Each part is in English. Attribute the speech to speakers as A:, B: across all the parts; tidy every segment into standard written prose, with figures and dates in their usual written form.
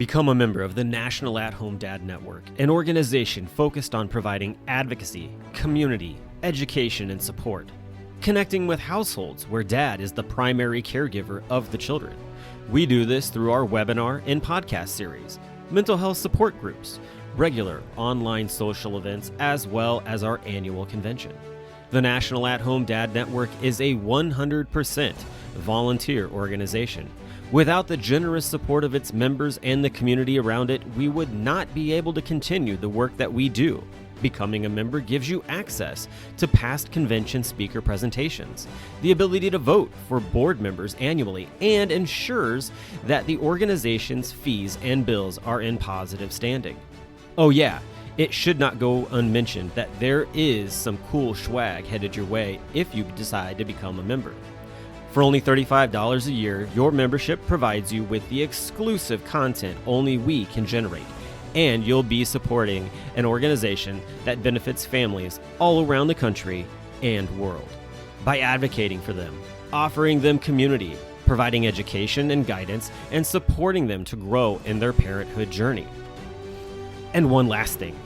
A: Become a member of the National At-Home Dad Network, an organization focused on providing advocacy, community, education, and support. Connecting with households where dad is the primary caregiver of the children. We do this through our webinar and podcast series, mental health support groups, regular online social events, as well as our annual convention. The National At-Home Dad Network is a 100% volunteer organization. Without the generous support of its members and the community around it, we would not be able to continue the work that we do. Becoming a member gives you access to past convention speaker presentations, the ability to vote for board members annually, and ensures that the organization's fees and bills are in positive standing. Oh yeah, it should not go unmentioned that there is some cool swag headed your way if you decide to become a member. For only $35 a year, your membership provides you with the exclusive content only we can generate, and you'll be supporting an organization that benefits families all around the country and world. By advocating for them, offering them community, providing education and guidance, and supporting them to grow in their parenthood journey. And one last thing,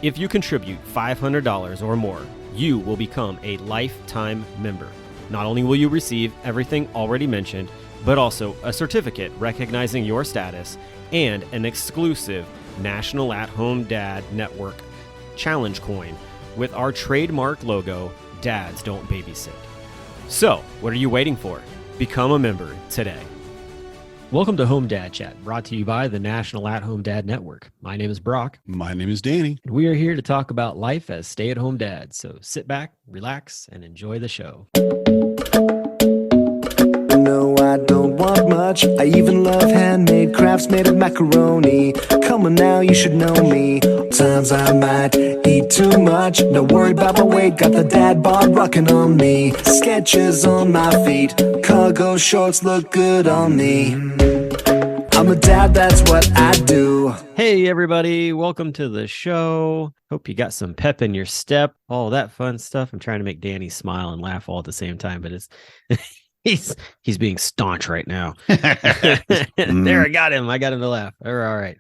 A: if you contribute $500 or more, you will become a lifetime member. Not only will you receive everything already mentioned, but also a certificate recognizing your status and an exclusive National At-Home Dad Network challenge coin with our trademark logo, Dads Don't Babysit. So, what are you waiting for? Become a member today. Welcome to Home Dad Chat, brought to you by the National At-Home Dad Network. My name is Brock.
B: My name is Danny.
A: And we are here to talk about life as stay-at-home dads. So sit back, relax, and enjoy the show.
C: No, I don't want much. I even love handmade crafts made of macaroni. Come on now, you should know me. Times I might eat too much. Don't worry about my weight, got the dad bod rocking on me. Sketches on my feet, cargo shorts look good on me. I'm a dad, that's what I do.
A: Hey everybody, welcome to the show. Hope you got some pep in your step, all that fun stuff. I'm trying to make Danny smile and laugh all at the same time, but it's he's being staunch right now. There, I got him to laugh. All right.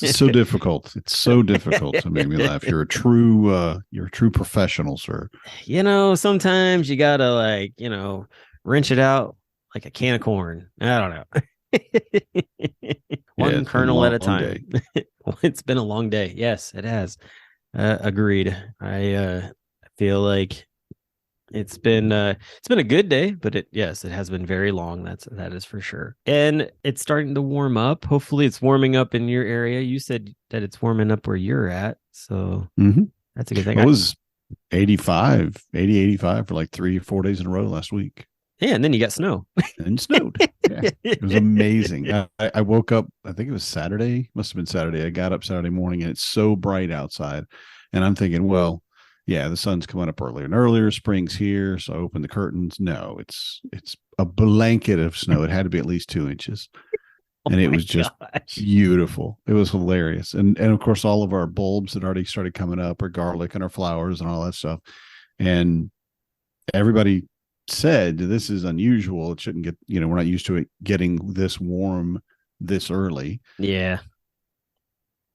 B: It's so difficult. It's so difficult to make me laugh. You're a true professional, sir.
A: You know, sometimes you gotta wrench it out like a can of corn. I don't know. One kernel at a time. It's been a long day. Yes, it has. Agreed. I feel like it's been a good day, but it has been very long. That is for sure. And it's starting to warm up. Hopefully it's warming up in your area. You said that it's warming up where you're at. So That's a good thing.
B: It was 85 for like 3 or 4 days in a row last week.
A: Yeah, and then you got snow.
B: And it snowed. Yeah, it was amazing. I woke up, I think it was Saturday. Must have been Saturday. I got up Saturday morning and it's so bright outside. And I'm thinking, well, yeah, the sun's coming up earlier and earlier. Spring's here. So I opened the curtains. No, it's a blanket of snow. It had to be at least 2 inches. And it was just beautiful. It was hilarious. And of course, all of our bulbs had already started coming up, our garlic and our flowers and all that stuff. And everybody said this is unusual. It shouldn't get, we're not used to it getting this warm this early.
A: Yeah.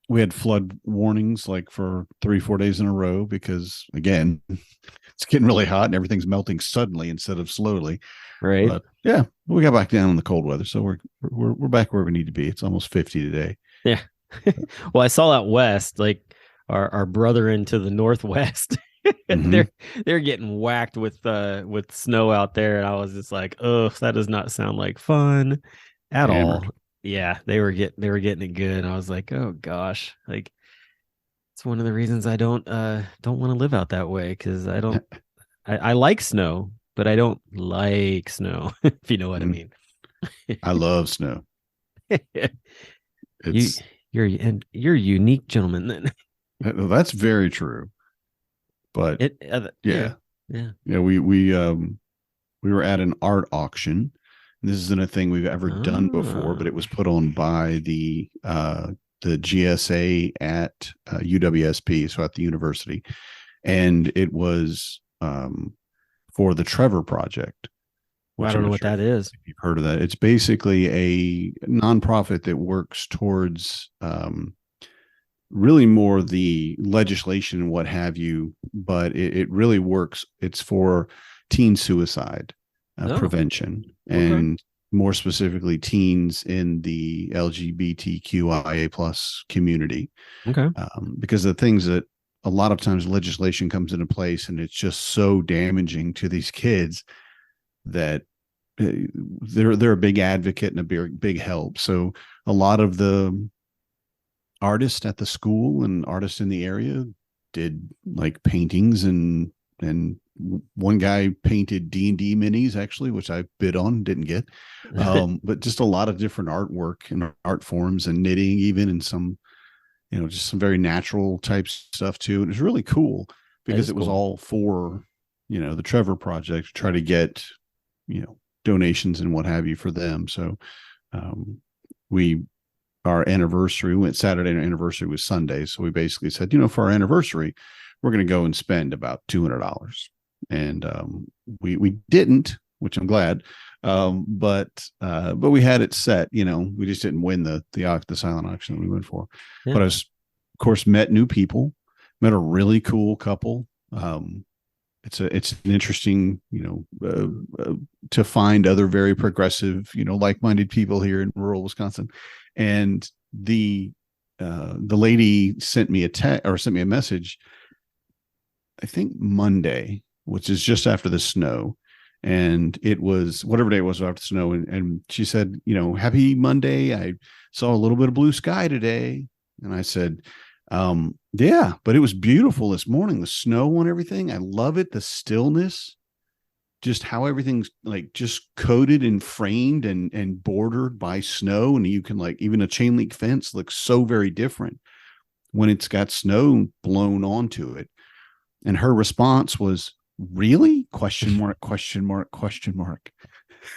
B: We had flood warnings like for 3-4 days in a row because again, it's getting really hot and everything's melting suddenly instead of slowly.
A: Right.
B: But yeah, we got back down in the cold weather. So we're back where we need to be. It's almost 50 today.
A: Yeah. Well, I saw out west, like our brother into the northwest. They're getting whacked with snow out there, and I was just like, oh, that does not sound like fun at all. Yeah, they were getting it good. And I was like, oh gosh, like it's one of the reasons I don't want to live out that way, because I like snow, but I don't like snow, if you know what I mean.
B: I love snow.
A: You're a unique gentleman then.
B: That's very true. But we were at an art auction. This isn't a thing we've ever done before, but it was put on by the GSA at UWSP, so at the university, and it was for the Trevor Project.
A: Well, I
B: which
A: don't
B: I'm
A: know
B: not
A: what
B: sure
A: that is.
B: if you've heard of that. It's basically a nonprofit that works towards really more the legislation and what have you, but it really works. It's for teen suicide
A: Oh,
B: prevention,
A: okay.
B: and more specifically teens in the LGBTQIA plus community.
A: Okay.
B: Because the things that a lot of times legislation comes into place and it's just so damaging to these kids that they're a big advocate and a big help. So a lot of the artists at the school and artists in the area did like paintings, and one guy painted D&D minis actually, which I bid on, didn't get. But just a lot of different artwork and art forms and knitting even, and some, just some very natural type stuff too. And it was really cool because it was
A: cool.
B: all for, the Trevor Project to try to get, donations and what have you for them. So our anniversary went Saturday, and our anniversary was Sunday. So we basically said, for our anniversary, we're going to go and spend about $200. And we didn't, which I'm glad. But we had it set, we just didn't win the silent auction that we went for.
A: Yeah.
B: But I was, of course, met new people, met a really cool couple. It's an interesting, to find other very progressive, like-minded people here in rural Wisconsin. And the lady sent me a message, I think Monday, which is just after the snow. And it was whatever day it was after the snow. And she said, happy Monday. I saw a little bit of blue sky today. And I said, yeah, but it was beautiful this morning, the snow and everything. I love it. The stillness, just how everything's like just coated and framed and bordered by snow. And you can even a chain link fence looks so very different when it's got snow blown onto it. And her response was, really? Question mark, question mark, question mark.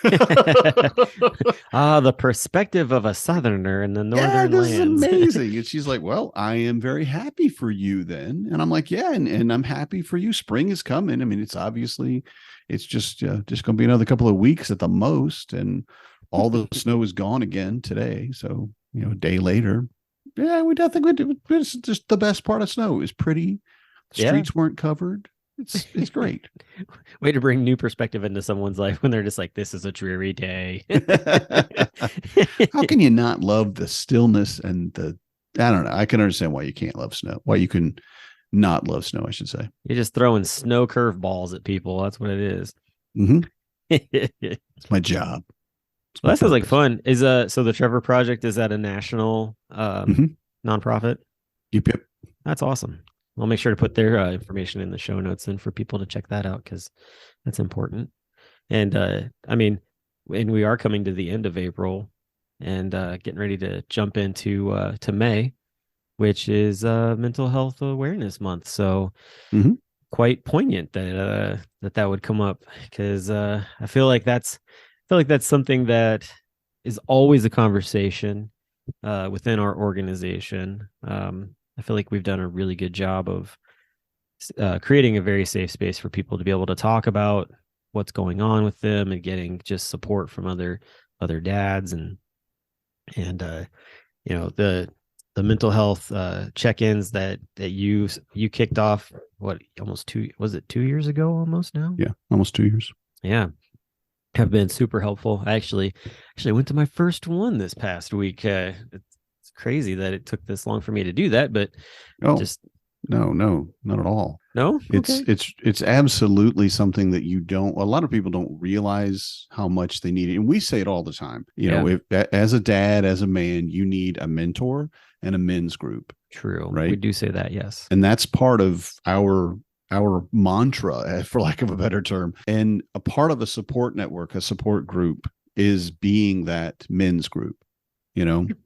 A: The perspective of a Southerner in the northern
B: this
A: lands.
B: is amazing. And she's like, well, I am very happy for you then. And I'm like, yeah, and I'm happy for you. Spring is coming. I mean, it's just going to be another couple of weeks at the most, and all the snow is gone again today. So, a day later, yeah, I think it's just the best part of snow. It was pretty. Streets weren't covered. It's great.
A: Way to bring new perspective into someone's life when they're just like, this is a dreary day.
B: How can you not love the stillness and I don't know. I can understand why you can't love snow. Why you can not love snow, I should say.
A: You're just throwing snow curveballs at people. That's what it is.
B: Mm-hmm. It's my job.
A: Well, that sounds like fun. So the Trevor Project, is that a national nonprofit?
B: Yep.
A: That's awesome. I'll make sure to put their information in the show notes and for people to check that out, because that's important. And and we are coming to the end of April and getting ready to jump into to May, which is Mental Health Awareness Month. So quite poignant that would come up, because I feel like that's something that is always a conversation within our organization. I feel like we've done a really good job of creating a very safe space for people to be able to talk about what's going on with them and getting just support from other dads and the mental health check-ins that you kicked off, almost 2 years ago almost now?
B: Yeah, almost 2 years.
A: Yeah. Have been super helpful. I actually went to my first one this past week. It's crazy that it took this long for me to do that, but
B: no, not at all.
A: No,
B: it's absolutely something that a lot of people don't realize how much they need it. And we say it all the time. If as a dad, as a man, you need a mentor and a men's group.
A: True.
B: Right.
A: We do say that. Yes.
B: And that's part of our mantra, for lack of a better term. And a part of a support network, a support group, is being that men's group.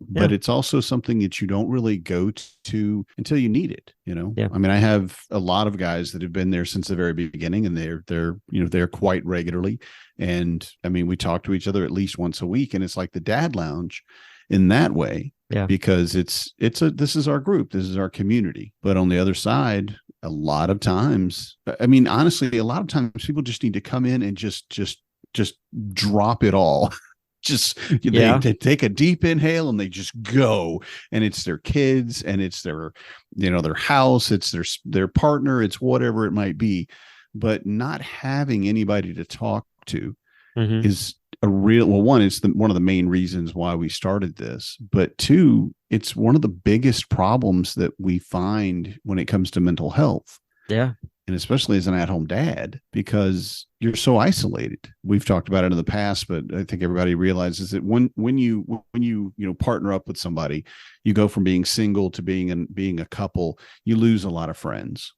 B: But it's also something that you don't really go to until you need it.
A: Yeah.
B: I mean, I have a lot of guys that have been there since the very beginning, and they're quite regularly. And I mean, we talk to each other at least once a week, and it's like the dad lounge in that way.
A: Yeah.
B: Because this is our group, this is our community. But on the other side, a lot of times, I mean, honestly, a lot of times people just need to come in and just just drop it all. Just
A: Yeah.
B: they take a deep inhale and they just go, and it's their kids and it's their, their house, it's their partner, it's whatever it might be, but not having anybody to talk to
A: Mhm.
B: is a real, well, one, it's one of the main reasons why we started this, but two, it's one of the biggest problems that we find when it comes to mental health.
A: Yeah.
B: And especially as an at-home dad, because you're so isolated. We've talked about it in the past, but I think everybody realizes that when you partner up with somebody, you go from being single to being a couple, you lose a lot of friends.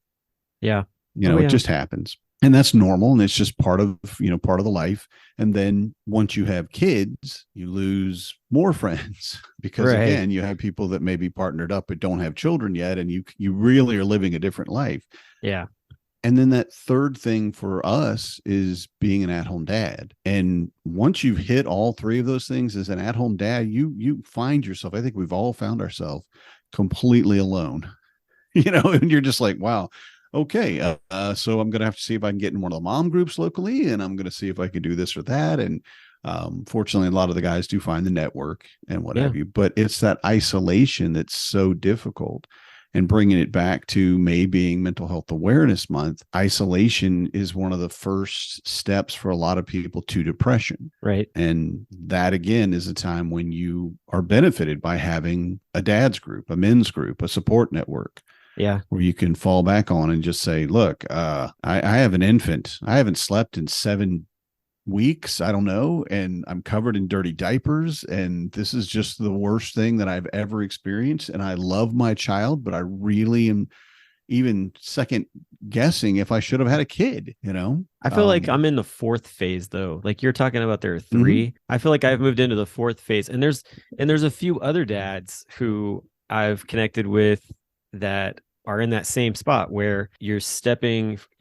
A: Yeah.
B: It just happens. And that's normal, and it's just part of the life. And then once you have kids, you lose more friends because again, you have people that may be partnered up but don't have children yet, and you really are living a different life.
A: Yeah.
B: And then that third thing for us is being an at-home dad. And once you've hit all three of those things as an at-home dad, you find yourself, I think we've all found ourselves completely alone, and you're just like, wow, okay. So I'm going to have to see if I can get in one of the mom groups locally, and I'm going to see if I can do this or that. And fortunately, a lot of the guys do find the network and what have you, but it's that isolation that's so difficult. And bringing it back to May being Mental Health Awareness Month, isolation is one of the first steps for a lot of people to depression.
A: Right.
B: And that, again, is a time when you are benefited by having a dad's group, a men's group, a support network.
A: Yeah.
B: Where you can fall back on and just say, look, I have an infant. I haven't slept in 7 weeks, I don't know, and I'm covered in dirty diapers, and this is just the worst thing that I've ever experienced. And I love my child, but I really am even second guessing if I should have had a kid.
A: I feel like I'm in the fourth phase though. Like you're talking about there are 3. Mm-hmm. I feel like I've moved into the fourth phase, and there's a few other dads who I've connected with that are in that same spot where you're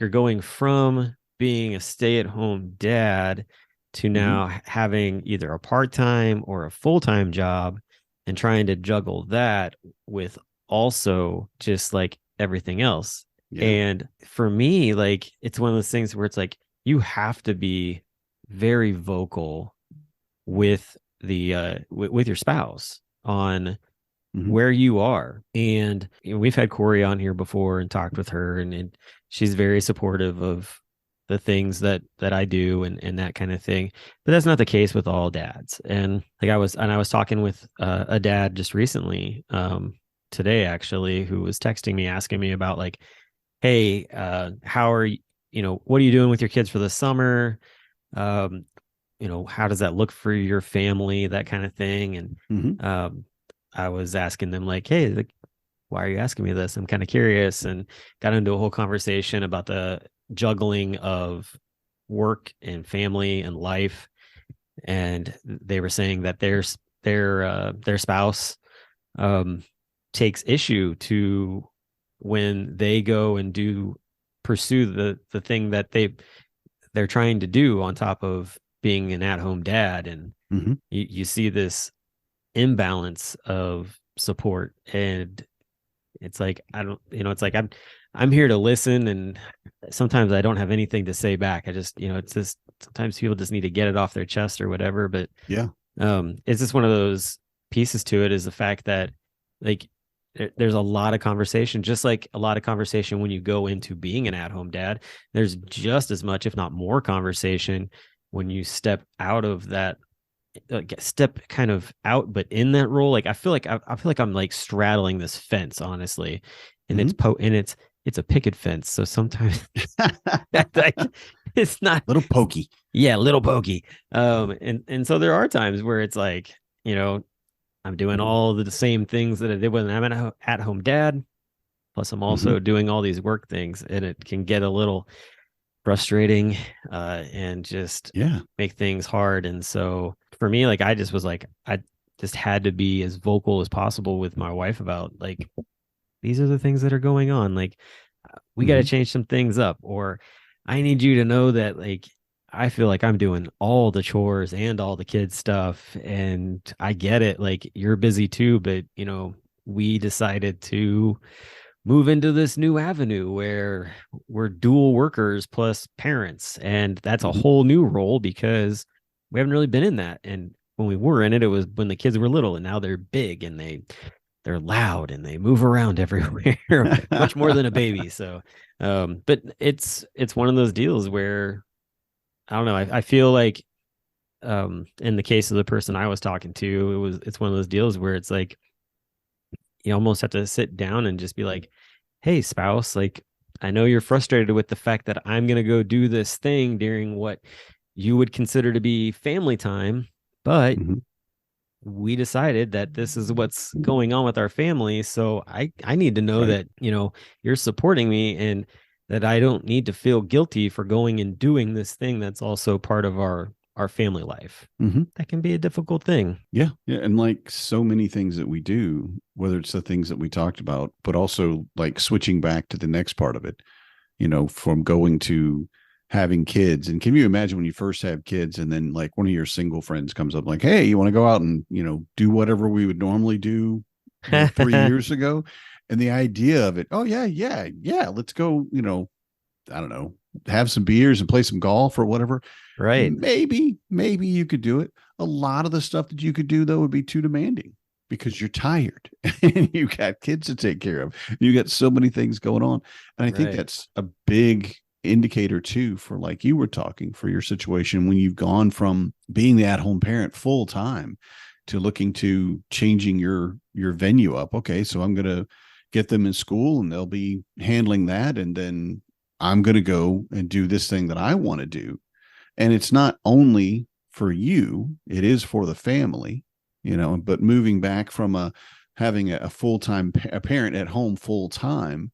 A: going from being a stay-at-home dad to now having either a part-time or a full-time job, and trying to juggle that with also just like everything else. Yeah. And for me, like, it's one of those things where it's like, you have to be very vocal with the with your spouse on where you are. And we've had Corey on here before and talked with her, and she's very supportive of the things that I do and that kind of thing. But that's not the case with all dads. And like I was talking with a dad just recently, today actually, who was texting me asking me about like, hey, how are you, what are you doing with your kids for the summer? How does that look for your family, that kind of thing. And I was asking them like, hey, like, why are you asking me this? I'm kind of curious, and got into a whole conversation about the juggling of work and family and life. And they were saying that their spouse takes issue to when they go and pursue the thing that they're trying to do on top of being an at-home dad. And you see this imbalance of support, and it's like, it's like I'm here to listen, and sometimes I don't have anything to say back. I just, it's just, sometimes people just need to get it off their chest or whatever. But
B: yeah,
A: it's just one of those pieces to it, is the fact that like there's a lot of conversation, just like a lot of conversation when you go into being an at-home dad. There's just as much, if not more, conversation when you step out of that, step kind of out, but in that role. Like I feel like I'm like straddling this fence, honestly, and it's a picket fence. So sometimes like, it's not
B: little pokey.
A: Yeah, little pokey. And so there are times where it's like, I'm doing all the same things that I did when I'm an at-home dad. Plus I'm also doing all these work things, and it can get a little frustrating and just make things hard. And so for me, like, I just had to be as vocal as possible with my wife about like, these are the things that are going on. Like, we got to change some things up, or I need you to know that, like, I feel like I'm doing all the chores and all the kids stuff, and I get it. Like, you're busy too, but we decided to move into this new avenue where we're dual workers plus parents. And that's a whole new role because we haven't really been in that. And when we were in it, it was when the kids were little, and now they're big and they're loud and they move around everywhere, much more than a baby. So, but it's one of those deals where I don't know. I feel like, in the case of the person I was talking to, it's one of those deals where it's like, you almost have to sit down and just be like, hey, spouse, like, I know you're frustrated with the fact that I'm going to go do this thing during what you would consider to be family time, but we decided that this is what's going on with our family. So I need to know that, you're supporting me and that I don't need to feel guilty for going and doing this thing that's also part of our family life. That can be a difficult thing.
B: Yeah. And like so many things that we do, whether it's the things that we talked about, but also like switching back to the next part of it, from going to having kids. And can you imagine when you first have kids and then like one of your single friends comes up like, hey, you want to go out and, do whatever we would normally do 3 years ago? And the idea of it, oh yeah, let's go, I don't know, have some beers and play some golf or whatever.
A: Right.
B: Maybe you could do it. A lot of the stuff that you could do though would be too demanding because you're tired and you got kids to take care of. You got so many things going on. And I think that's a big indicator too, for like you were talking, for your situation when you've gone from being the at-home parent full time to looking to changing your venue up. Okay, so I'm going to get them in school and they'll be handling that. And then I'm going to go and do this thing that I want to do. And it's not only for you, it is for the family, but moving back from having a full-time parent at home full time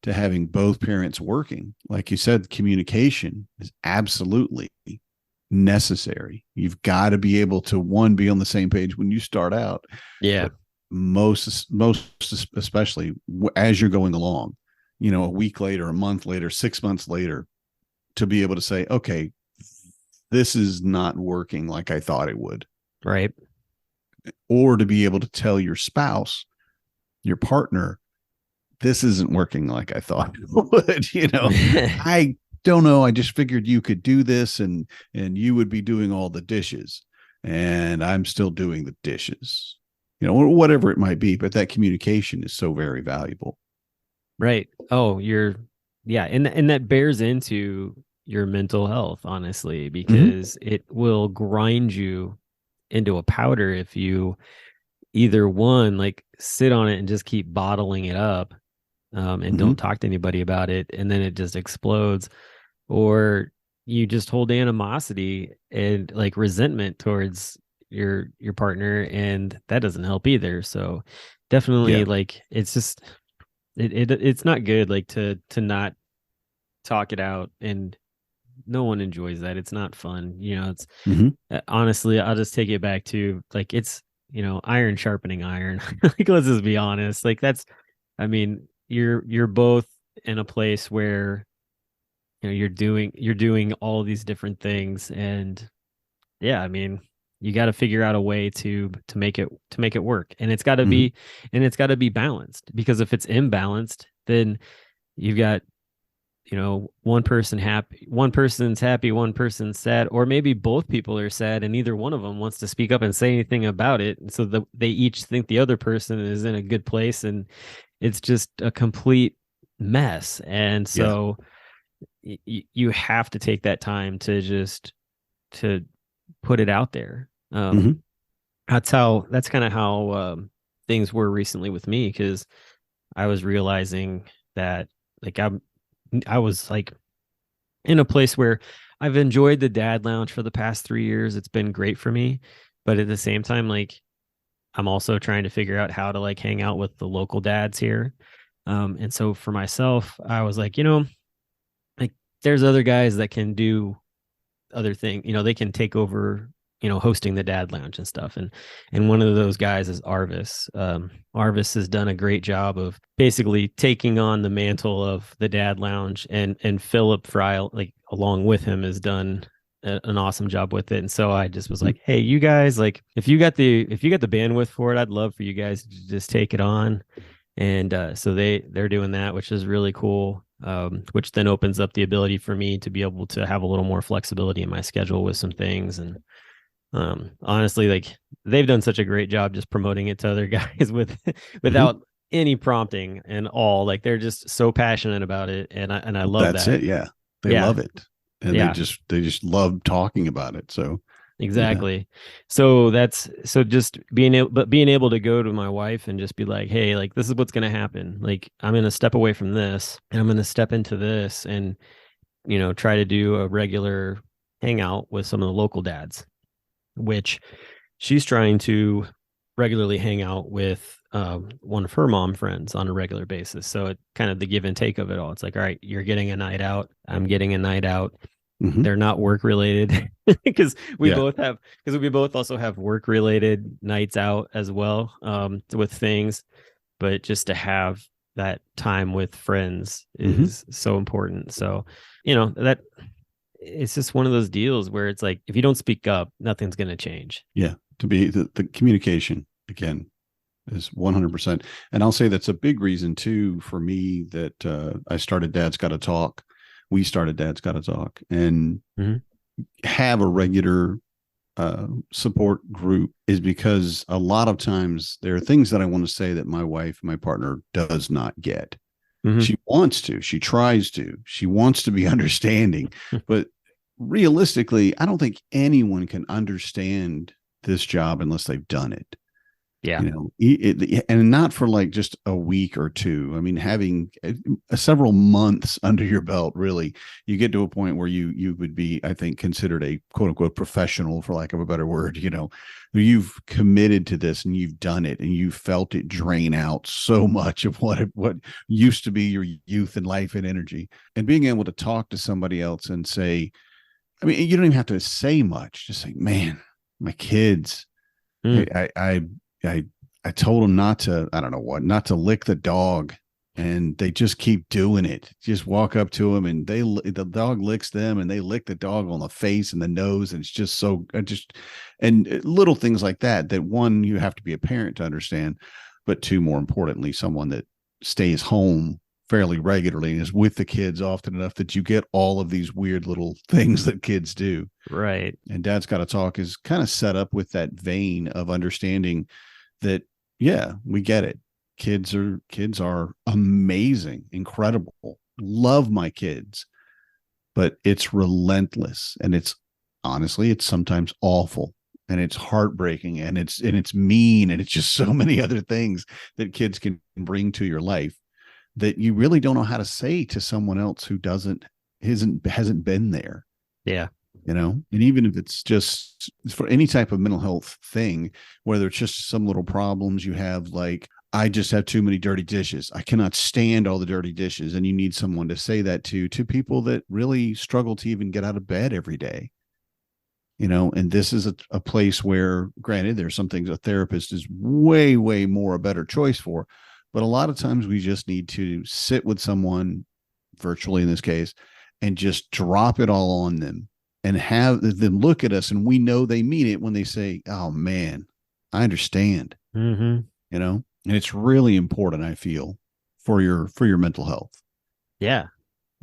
B: to having both parents working, like you said, communication is absolutely necessary. You've got to be able to be on the same page when you start out.
A: Yeah.
B: But most especially as you're going along, a week later, a month later, 6 months later, to be able to say, okay, this is not working like I thought it would.
A: Right.
B: Or to be able to tell your spouse, your partner, this isn't working like I thought it would. I don't know. I just figured you could do this and you would be doing all the dishes and I'm still doing the dishes, or whatever it might be. But that communication is so very valuable.
A: Right. Oh, and that bears into your mental health, honestly, because it will grind you into a powder if you either one, like sit on it and just keep bottling it up, and don't talk to anybody about it, and then it just explodes, or you just hold animosity and like resentment towards your partner, and that doesn't help either. So definitely like it's just it's not good like to not talk it out, and no one enjoys that. It's not fun. It's honestly, I'll just take it back to like, it's, iron sharpening iron. Like, let's just be honest. Like you're both in a place where, you're doing all these different things. And you got to figure out a way to make it work. And it's got to be balanced, because if it's imbalanced, then you've got, one person's happy, one person's sad, or maybe both people are sad and neither one of them wants to speak up and say anything about it. And so they each think the other person is in a good place, and it's just a complete mess. And so you have to take that time to put it out there. That's kind of how things were recently with me, because I was realizing that like I was like in a place where I've enjoyed the dad lounge for the past 3 years. It's been great for me. But at the same time, like I'm also trying to figure out how to like hang out with the local dads here. And so for myself, I was like, like there's other guys that can do other things, they can take over, hosting the dad lounge and stuff. And one of those guys is Arvis. Arvis has done a great job of basically taking on the mantle of the dad lounge, and Philip Fry, like along with him, has done an awesome job with it. And so I just was like, hey, you guys, like if you got the bandwidth for it, I'd love for you guys to just take it on. And so they're doing that, which is really cool. Which then opens up the ability for me to be able to have a little more flexibility in my schedule with some things. And honestly, like they've done such a great job just promoting it to other guys without any prompting and all. Like they're just so passionate about it, and I love
B: That's
A: that.
B: it. Yeah, they love it, and they just love talking about it. So
A: exactly. So just being able to go to my wife and just be like, hey, like this is what's going to happen. Like I'm going to step away from this and I'm going to step into this, and try to do a regular hangout with some of the local dads, which she's trying to regularly hang out with one of her mom friends on a regular basis. So it kind of the give and take of it all. It's like, all right, you're getting a night out, I'm getting a night out. They're not work related because we both also have work related nights out as well, with things, but just to have that time with friends is so important. So, that it's just one of those deals where it's like, if you don't speak up, nothing's going to change.
B: Yeah. To be the communication again is 100%. And I'll say that's a big reason too, for me, that I started Dad's Gotta Talk. We started Dad's Gotta Talk and have a regular support group, is because a lot of times there are things that I want to say that my wife, my partner, does not get. She wants to, she tries to, she wants to be understanding, but realistically, I don't think anyone can understand this job unless they've done it.
A: Yeah.
B: And not for like just a week or two. I mean, having several months under your belt, really, you get to a point where you would be, I think, considered a quote unquote professional, for lack of a better word. You've committed to this and you've done it and you felt it drain out so much of what used to be your youth and life and energy. And being able to talk to somebody else and say, I mean, you don't even have to say much. Just say, man, my kids, I told them not to lick the dog, and they just keep doing it. Just walk up to them and the dog licks them and they lick the dog on the face and the nose. And it's just and little things like that, one, you have to be a parent to understand, but two, more importantly, someone that stays home fairly regularly and is with the kids often enough that you get all of these weird little things that kids do.
A: Right.
B: And Dad's Gotta Talk is kind of set up with that vein of understanding that, yeah, we get it. Kids are amazing, incredible. Love my kids, but it's relentless. And it's sometimes awful, and it's heartbreaking, and it's mean. And it's just so many other things that kids can bring to your life that you really don't know how to say to someone else who hasn't been there.
A: Yeah.
B: And even if it's just for any type of mental health thing, whether it's just some little problems you have, like, I just have too many dirty dishes, I cannot stand all the dirty dishes. And you need someone to say that to people that really struggle to even get out of bed every day. And this is a place where, granted, there's some things a therapist is way, way more a better choice for. But a lot of times we just need to sit with someone, virtually in this case, and just drop it all on them and have them look at us. And we know they mean it when they say, oh man, I understand, and it's really important, I feel, for your mental health.
A: Yeah.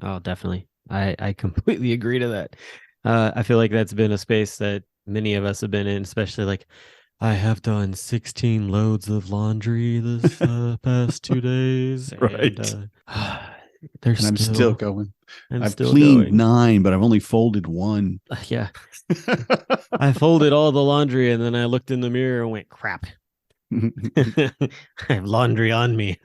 A: Oh, definitely. I completely agree to that. I feel like that's been a space that many of us have been in, especially like, I have done 16 loads of laundry this past 2 days.
B: Right.
A: And
B: I'm still going. I've
A: still
B: cleaned
A: going.
B: 9, but I've only folded 1.
A: Yeah. I folded all the laundry and then I looked in the mirror and went, crap. I have laundry on me.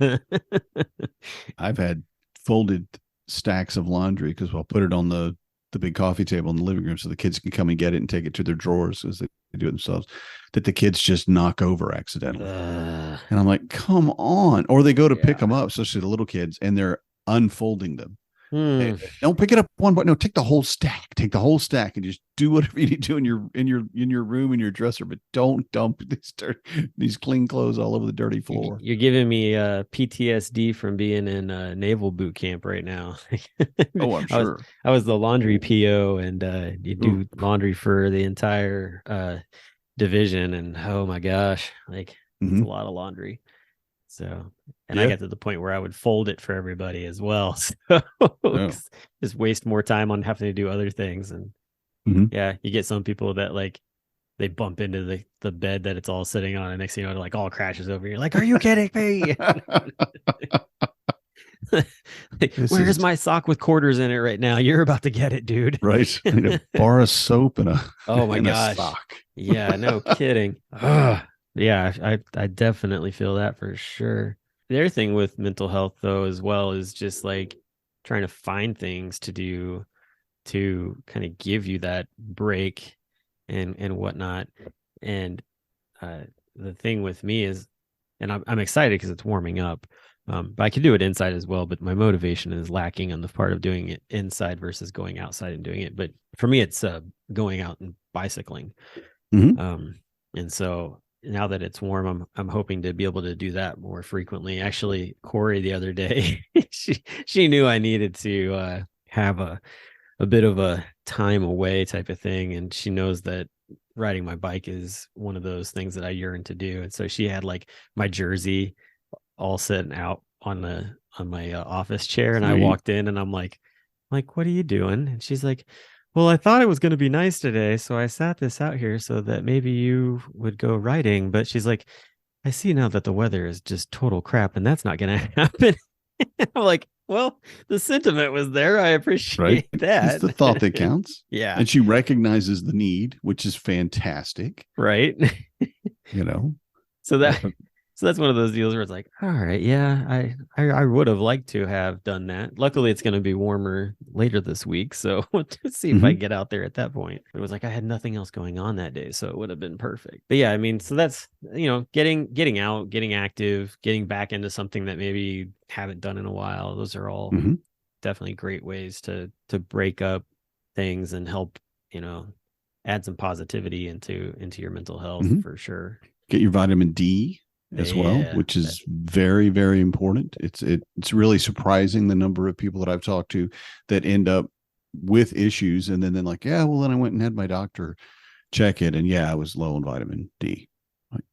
B: I've had folded stacks of laundry because I'll put it on the big coffee table in the living room so the kids can come and get it and take it to their drawers as they do it themselves, that the kids just knock over accidentally. And I'm like, come on. Or they go to pick them up, especially the little kids, and they're unfolding them. Don't pick it up one, but no, take the whole stack. Take the whole stack and just do whatever you need to do in your room, in your dresser, but don't dump these clean clothes all over the dirty floor.
A: You're giving me PTSD from being in naval boot camp right now.
B: Oh, I'm sure.
A: I was the laundry PO, and you do laundry for the entire division, and oh my gosh, like it's a lot of laundry. So, and I got to the point where I would fold it for everybody as well. So just waste more time on having to do other things. And yeah, you get some people that like, they bump into the bed that it's all sitting on, and next thing you know, it like all crashes over. You're like, are you kidding me? Like, where's my sock with quarters in it right now? You're about to get it, dude.
B: Right. I need a bar of soap and
A: my gosh.
B: sock.
A: Yeah, no kidding. Yeah, I definitely feel that for sure. The other thing with mental health though, as well, is just like trying to find things to do to kind of give you that break and whatnot. And the thing with me is, and I'm excited because it's warming up. But I can do it inside as well, but my motivation is lacking on the part of doing it inside versus going outside and doing it. But for me, it's going out and bicycling. And so now that it's warm, I'm hoping to be able to do that more frequently. Actually, Corey the other day, she knew I needed to have a bit of a time away type of thing. And she knows that riding my bike is one of those things that I yearn to do. And so she had like my jersey all sitting out on my office chair, and I walked in and I'm like, what are you doing? And she's like, well, I thought it was going to be nice today, so I sat this out here so that maybe you would go riding. But she's like, I see now that the weather is just total crap, and that's not going to happen. I'm like, well, the sentiment was there. I appreciate that.
B: It's the thought that counts.
A: Yeah.
B: And she recognizes the need, which is fantastic.
A: Right. So that's one of those deals where it's like, all right, yeah, I would have liked to have done that. Luckily, it's going to be warmer later this week, so let's see if I get out there at that point. It was like I had nothing else going on that day, so it would have been perfect. But yeah, I mean, so that's, getting out, getting active, getting back into something that maybe haven't done in a while. Those are all definitely great ways to break up things and help, add some positivity into your mental health for sure.
B: Get your vitamin D as well, which is very, very important. It's really surprising the number of people that I've talked to that end up with issues, and then like, then I went and had my doctor check it, and I was low in vitamin D. Like,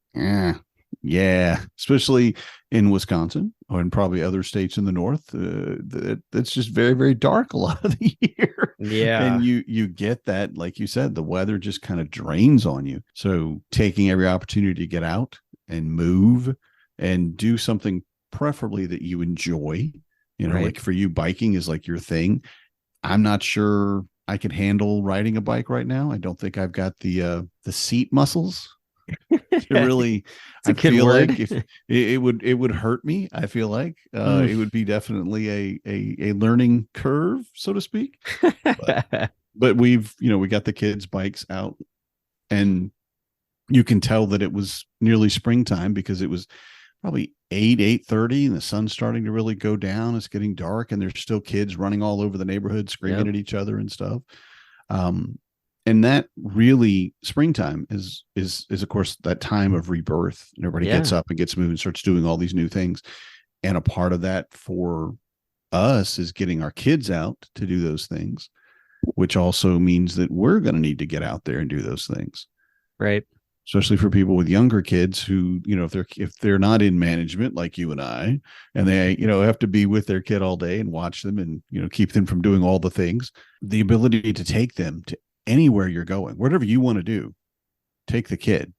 B: especially in Wisconsin or in probably other states in the north. That's just very, very dark a lot of the year.
A: Yeah.
B: And you get that, like you said, the weather just kind of drains on you. So taking every opportunity to get out and move and do something preferably that you enjoy, like for you, biking is like your thing. I'm not sure I could handle riding a bike right now. I don't think I've got the seat muscles to really. I feel like if it would hurt me. I feel like it would be definitely a learning curve, so to speak. But we've we got the kids' bikes out, and you can tell that it was nearly springtime because it was probably 8:30 and the sun's starting to really go down. It's getting dark and there's still kids running all over the neighborhood, screaming at each other and stuff. And that really, springtime is of course that time of rebirth, and everybody gets up and gets moving, starts doing all these new things. And a part of that for us is getting our kids out to do those things, which also means that we're going to need to get out there and do those things.
A: Right.
B: Especially for people with younger kids who, if they're not in management like you and I, and they, have to be with their kid all day and watch them and, keep them from doing all the things, the ability to take them to anywhere you're going, whatever you want to do, take the kid.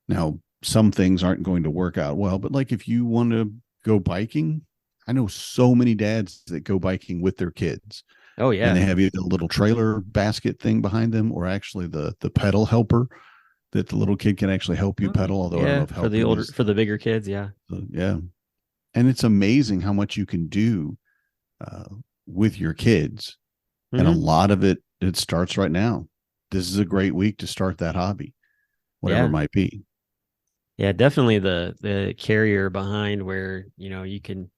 B: Now, some things aren't going to work out well, but like if you want to go biking, I know so many dads that go biking with their kids.
A: Oh yeah.
B: And they have either a little trailer basket thing behind them or actually the pedal helper that the little kid can actually help you pedal. Although I don't know if
A: for the bigger kids. Yeah.
B: Yeah. And it's amazing how much you can do with your kids. And a lot of it starts right now. This is a great week to start that hobby, whatever it might be.
A: Yeah, definitely the carrier behind where, you can,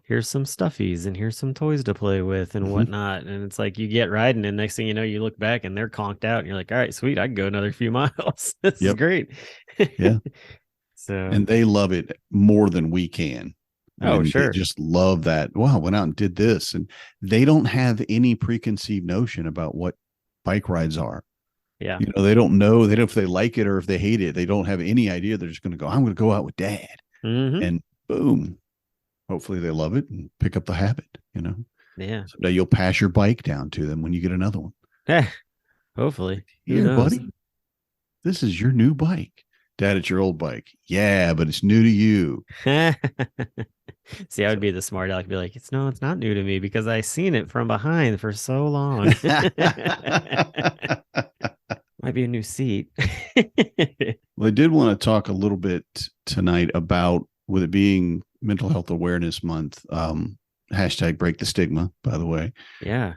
A: here's some stuffies and here's some toys to play with and whatnot. And it's like you get riding and next thing you know, you look back and they're conked out and you're like, all right, sweet, I can go another few miles. This is great.
B: Yeah.
A: And
B: they love it more than we can.
A: Sure.
B: They just love that. Wow, went out and did this. And they don't have any preconceived notion about what bike rides are.
A: Yeah.
B: They don't know. They don't know if they like it or if they hate it. They don't have any idea. They're just going to go, I'm going to go out with dad.
A: Mm-hmm.
B: and boom, hopefully they love it and pick up the habit.
A: Yeah.
B: Someday you'll pass your bike down to them when you get another one.
A: Eh, hopefully. Who
B: Here,
A: knows?
B: buddy, this is your new bike. Dad, it's your old bike. Yeah, but it's new to you.
A: See, I would be the smart aleck, be like, it's not new to me because I seen it from behind for so long. Might be a new seat.
B: Well, I did want to talk a little bit tonight about, with it being Mental Health Awareness Month, hashtag break the stigma, by the way.
A: Yeah.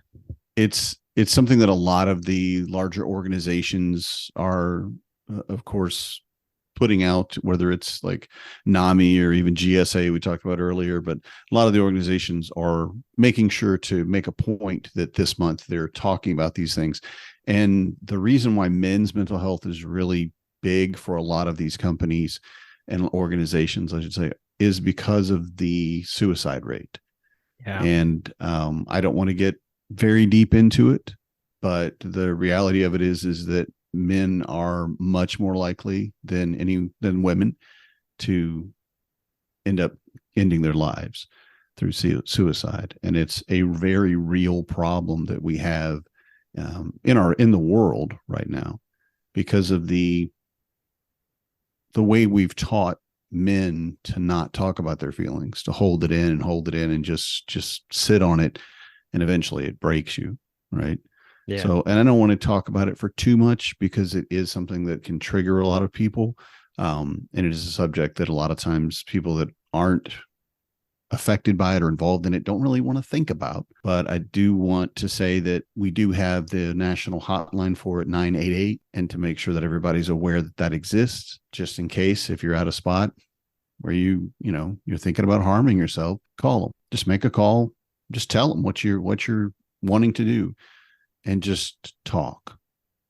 B: It's something that a lot of the larger organizations are, of course, putting out, whether it's like NAMI or even GSA we talked about earlier, but a lot of the organizations are making sure to make a point that this month they're talking about these things. And the reason why men's mental health is really big for a lot of these companies and organizations, I should say, is because of the suicide rate.
A: Yeah.
B: And I don't want to get very deep into it, but the reality of it is that men are much more likely than women to end up ending their lives through suicide. And it's a very real problem that we have in the world right now, because of the way we've taught men to not talk about their feelings, to hold it in and just sit on it, and eventually it breaks you, right?
A: Yeah.
B: So, and I don't want to talk about it for too much because it is something that can trigger a lot of people. And it is a subject that a lot of times people that aren't affected by it or involved in it don't really want to think about. But I do want to say that we do have the national hotline for it, 988, and to make sure that everybody's aware that that exists, just in case if you're at a spot where you're thinking about harming yourself, call them. Just make a call. Just tell them what you're wanting to do, and just talk.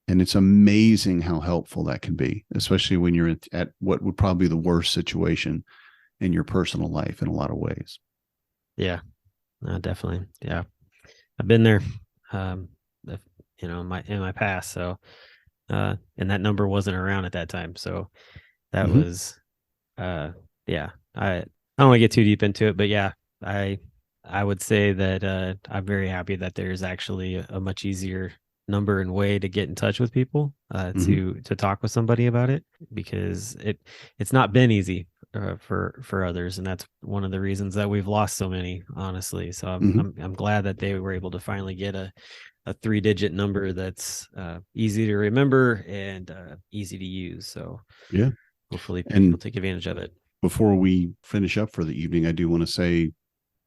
B: And it's amazing how helpful that can be, especially when you're at what would probably be the worst situation in your personal life in a lot of ways.
A: Yeah, definitely. Yeah. I've been there, in my past. So, and that number wasn't around at that time. So that was, yeah, I don't want to get too deep into it, but yeah, I would say that I'm very happy that there's actually a much easier number and way to get in touch with people, to talk with somebody about it, because it's not been easy for others, and that's one of the reasons that we've lost so many, honestly. So I'm glad that they were able to finally get a 3-digit number that's easy to remember and easy to use. So
B: yeah,
A: hopefully people take advantage of it.
B: Before we finish up for the evening, I do want to say,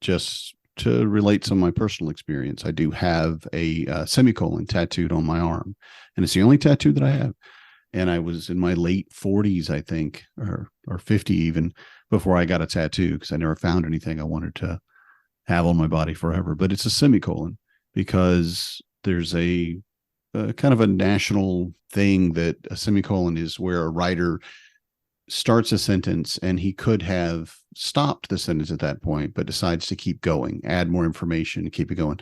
B: just to relate some of my personal experience, I do have a semicolon tattooed on my arm, and it's the only tattoo that I have. And I was in my late 40s, I think, or 50 even, before I got a tattoo, because I never found anything I wanted to have on my body forever. But it's a semicolon because there's a kind of a national thing that a semicolon is where a writer starts a sentence and he could have stopped the sentence at that point, but decides to keep going, add more information, keep it going.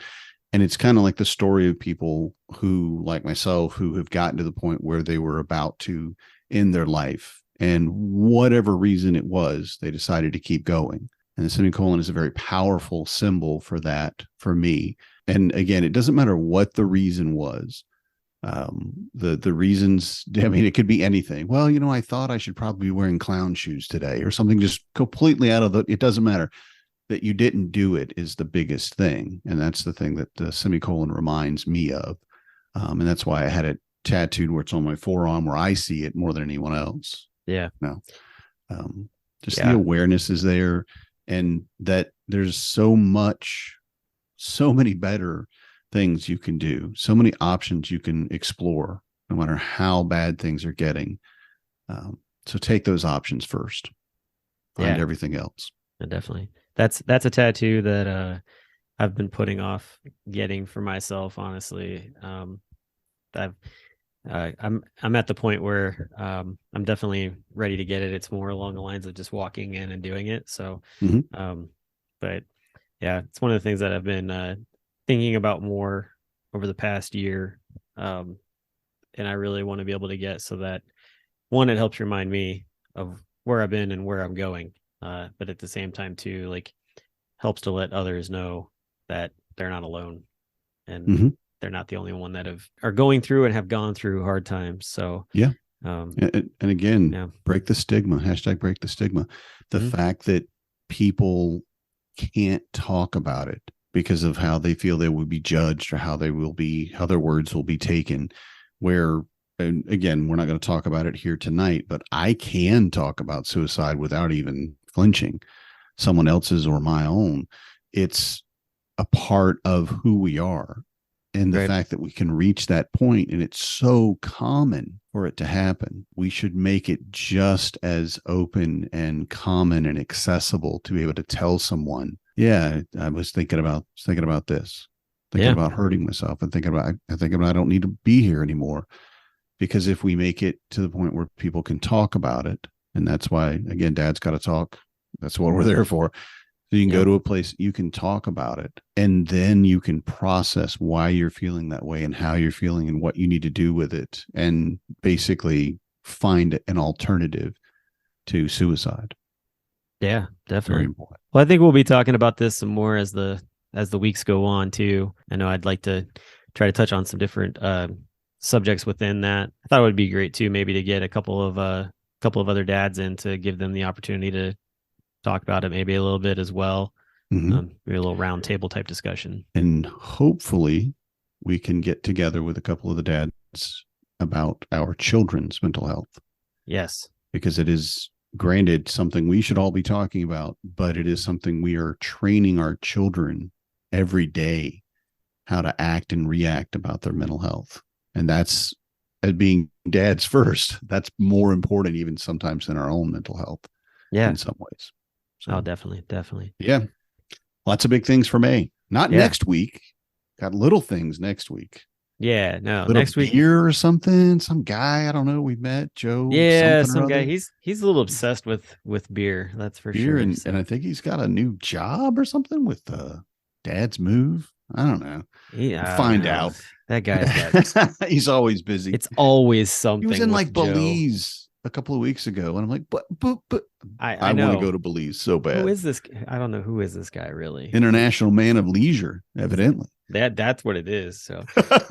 B: And it's kind of like the story of people who, like myself, who have gotten to the point where they were about to end their life. And whatever reason it was, they decided to keep going. And the semicolon is a very powerful symbol for that, for me. And again, it doesn't matter what the reason was. The reasons, I mean, it could be anything. Well, I thought I should probably be wearing clown shoes today, or something just completely out of it doesn't matter. That you didn't do it is the biggest thing. And that's the thing that the semicolon reminds me of. And that's why I had it tattooed where it's on my forearm, where I see it more than anyone else.
A: Yeah.
B: No. The awareness is there, and that there's so many better things you can do, so many options you can explore, no matter how bad things are getting. So take those options first. Find everything else.
A: Yeah, definitely. That's a tattoo that I've been putting off getting for myself, honestly. I'm at the point where I'm definitely ready to get it. It's more along the lines of just walking in and doing it. So, but yeah, it's one of the things that I've been thinking about more over the past year. And I really want to be able to get, so that one, it helps remind me of where I've been and where I'm going. but at the same time too, like helps to let others know that they're not alone, and
B: Mhm.
A: they're not the only one that are going through and have gone through hard times. So
B: Yeah.
A: um,
B: And again,
A: yeah.
B: break the stigma, hashtag break the stigma. The
A: Mhm.
B: fact that people can't talk about it because of how they feel they will be judged or how their words will be taken. Where, and again, we're not going to talk about it here tonight, but I can talk about suicide without even flinching, someone else's or my own. It's a part of who we are. And the
A: Right.
B: fact that we can reach that point and it's so common for it to happen, we should make it just as open and common and accessible to be able to tell someone, yeah, I was thinking about this, thinking
A: Yeah.
B: about hurting myself, and thinking about I don't need to be here anymore. Because if we make it to the point where people can talk about it, and that's why, again, Dad's got to talk. That's what we're there for. So you can
A: Yeah.
B: go to a place, you can talk about it, and then you can process why you're feeling that way and how you're feeling and what you need to do with it, and basically find an alternative to suicide.
A: Yeah,
B: Very
A: definitely.
B: important.
A: Well, I think we'll be talking about this some more as the weeks go on too. I know I'd like to try to touch on some different subjects within that. I thought it would be great too, maybe to get a couple of other dads in to give them the opportunity to talk about it maybe a little bit as well.
B: Mhm.
A: Maybe a little round table type discussion.
B: And hopefully we can get together with a couple of the dads about our children's mental health,
A: Yes.
B: because it is, granted, something we should all be talking about, but it is something we are training our children every day how to act and react about their mental health. And that's, as being dads first, that's more important even sometimes than our own mental health
A: Yeah.
B: in some ways. So,
A: Oh, definitely.
B: yeah, lots of big things for May. Not
A: Yeah.
B: next week. Got little things next week.
A: Yeah. No,
B: Little
A: next week.
B: beer or something. Some guy I don't know. We met Joe.
A: Yeah,
B: something or
A: some guy.
B: other.
A: He's a little obsessed with beer. That's for
B: Beer,
A: sure.
B: and
A: So
B: I think he's got a new job or something with Dad's Move. I don't know.
A: I don't
B: Find
A: know.
B: out.
A: That guy's got.
B: He's always busy.
A: It's always something.
B: He was in
A: with
B: like
A: Joe.
B: Belize a couple of weeks ago, and I'm like, but
A: I
B: want
A: know.
B: to go to Belize so bad.
A: Who is this? I don't know who is this guy really.
B: International man of leisure, evidently.
A: That's what it is. So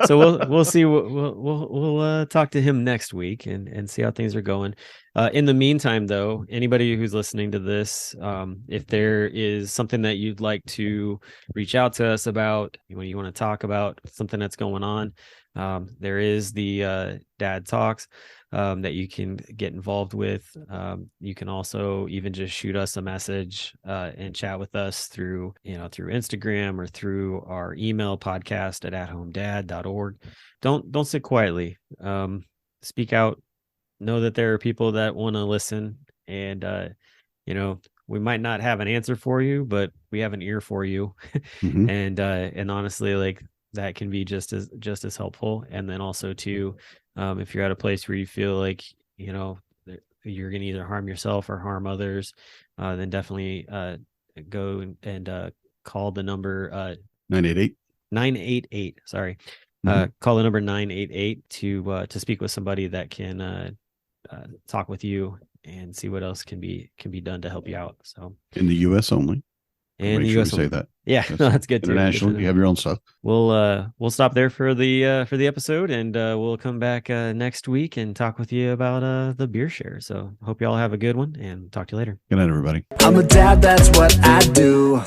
A: we'll see. We'll talk to him next week and see how things are going. In the meantime, though, anybody who's listening to this, if there is something that you'd like to reach out to us about, when you want to talk about something that's going on, there is the Dad Talks that you can get involved with. You can also even just shoot us a message and chat with us through Instagram or through our email, podcast@athomedad.org. Don't sit quietly. Speak out. Know that there are people that want to listen, and we might not have an answer for you, but we have an ear for you.
B: Mhm.
A: And honestly, like, that can be just as helpful. And then also too, if you're at a place where you feel like you're going to either harm yourself or harm others, then definitely go and call the number
B: 988.
A: Sorry.
B: Mhm.
A: Call the number 988 to speak with somebody that can talk with you and see what else can be done to help you out. So
B: In the U.S. only.
A: and
B: Make
A: the
B: sure
A: US
B: we say that.
A: Yeah, that's good too.
B: International.
A: Good to
B: You
A: know.
B: have your own stuff.
A: We'll stop there for the episode, and we'll come back next week and talk with you about the beer share. So hope you all have a good one, and talk to you later.
B: Good night, everybody.
C: I'm a dad, that's what I do.